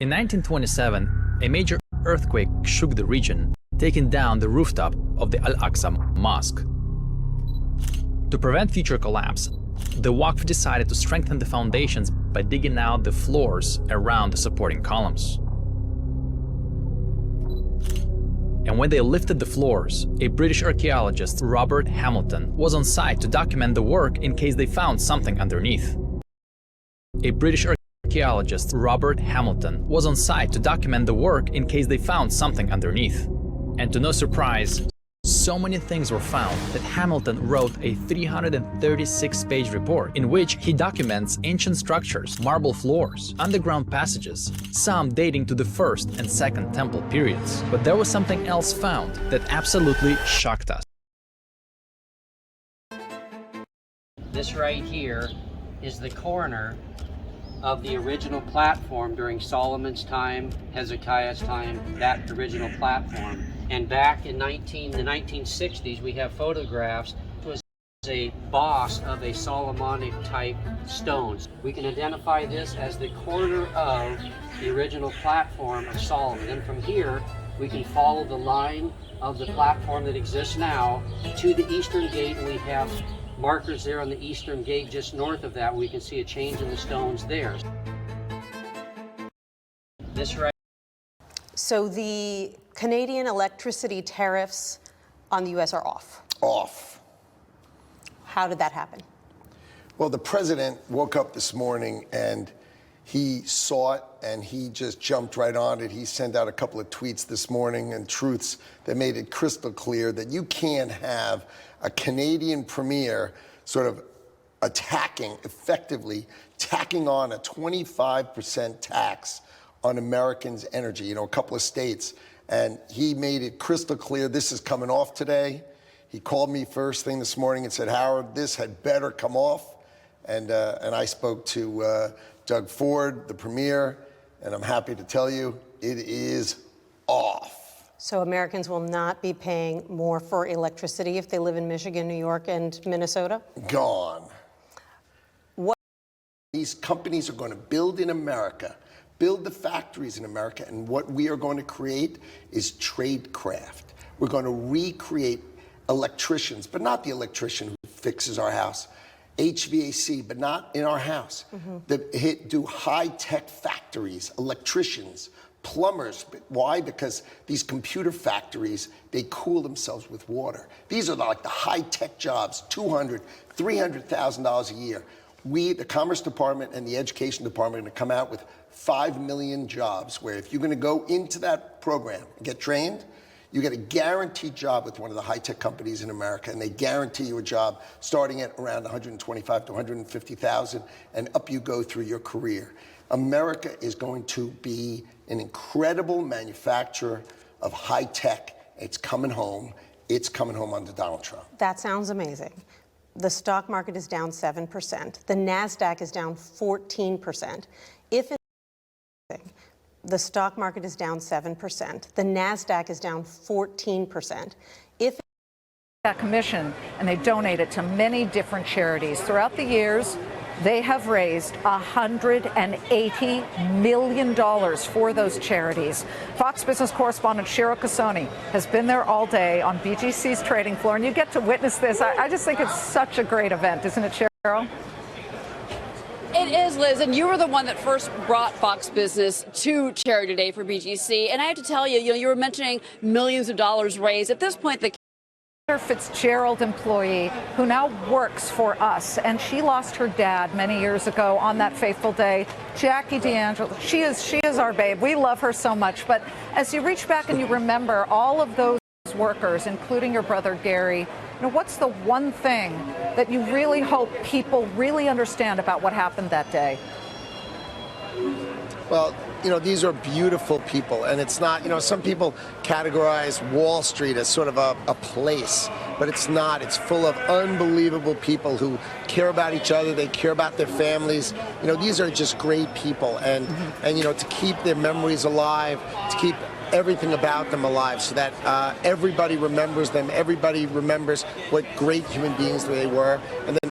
In 1927, a major earthquake shook the region, taking down the rooftop of the Al-Aqsa Mosque. To prevent future collapse, the Waqf decided to strengthen the foundations by digging out the floors around the supporting columns. And when they lifted the floors, a British archaeologist, Robert Hamilton, was on site to document the work in case they found something underneath. A British archaeologist, Robert Hamilton, was on site to document the work in case they found something underneath. And to no surprise, so many things were found that Hamilton wrote a 336-page report in which he documents ancient structures, marble floors, underground passages, some dating to the First and Second Temple periods. But there was something else found that absolutely shocked us. This right here is the corner of the original platform during Solomon's time, Hezekiah's time, that original platform. And back in the 1960s, we have photographs. It was a boss of a Solomonic type stones. We can identify this as the corner of the original platform of Solomon. And from here, we can follow the line of the platform that exists now to the eastern gate, and we have markers there on the eastern gate just north of that. We can see a change in the stones there. This right. So the Canadian electricity tariffs on the U.S. are off. Off. How did that happen? Well, the president woke up this morning and he saw it and he just jumped right on it. He sent out a couple of tweets this morning and truths that made it crystal clear that you can't have a Canadian premier sort of effectively tacking on a 25% tax on Americans' energy, a couple of states. And he made it crystal clear this is coming off today. He called me first thing this morning and said, Howard, this had better come off. And I spoke to Doug Ford, the premier, and I'm happy to tell you it is off. So Americans will not be paying more for electricity if they live in Michigan, New York, and Minnesota? Gone. What? These companies are going to build in America, build the factories in America, and what we are going to create is tradecraft. We're going to recreate electricians, but not the electrician who fixes our house. HVAC, but not in our house. Do high-tech factories, electricians, plumbers. Why? Because these computer factories, they cool themselves with water. These are like the high-tech jobs, $200,000, $300,000 a year. We, the Commerce Department and the Education Department, are going to come out with 5 million jobs where if you're going to go into that program and get trained, you get a guaranteed job with one of the high-tech companies in America, and they guarantee you a job starting at around 125 to 150,000, and up you go through your career. America is going to be an incredible manufacturer of high-tech. It's coming home. It's coming home under Donald Trump. That sounds amazing. The stock market is down 7%. The NASDAQ is down 14%. The stock market is down 7%. The NASDAQ is down 14%. That commission, and they donate it to many different charities. Throughout the years, they have raised $180 million for those charities. Fox Business correspondent Cheryl Casoni has been there all day on BGC's trading floor, and you get to witness this. I just think it's such a great event, isn't it, Cheryl? It is, Liz, and you were the one that first brought Fox Business to Charity Day for BGC. And I have to tell you, you were mentioning millions of dollars raised. At this point, the Fitzgerald employee who now works for us, and she lost her dad many years ago on that fateful day. Jackie D'Angelo, she is our babe. We love her so much. But as you reach back and you remember all of those workers, including your brother Gary, what's the one thing that you really hope people really understand about what happened that day? Well, these are beautiful people, and it's not, some people categorize Wall Street as sort of a place, but it's not. It's full of unbelievable people who care about each other. They care about their families. These are just great people, and to keep their memories alive, to keep everything about them alive so that everybody remembers them, everybody remembers what great human beings they were, and then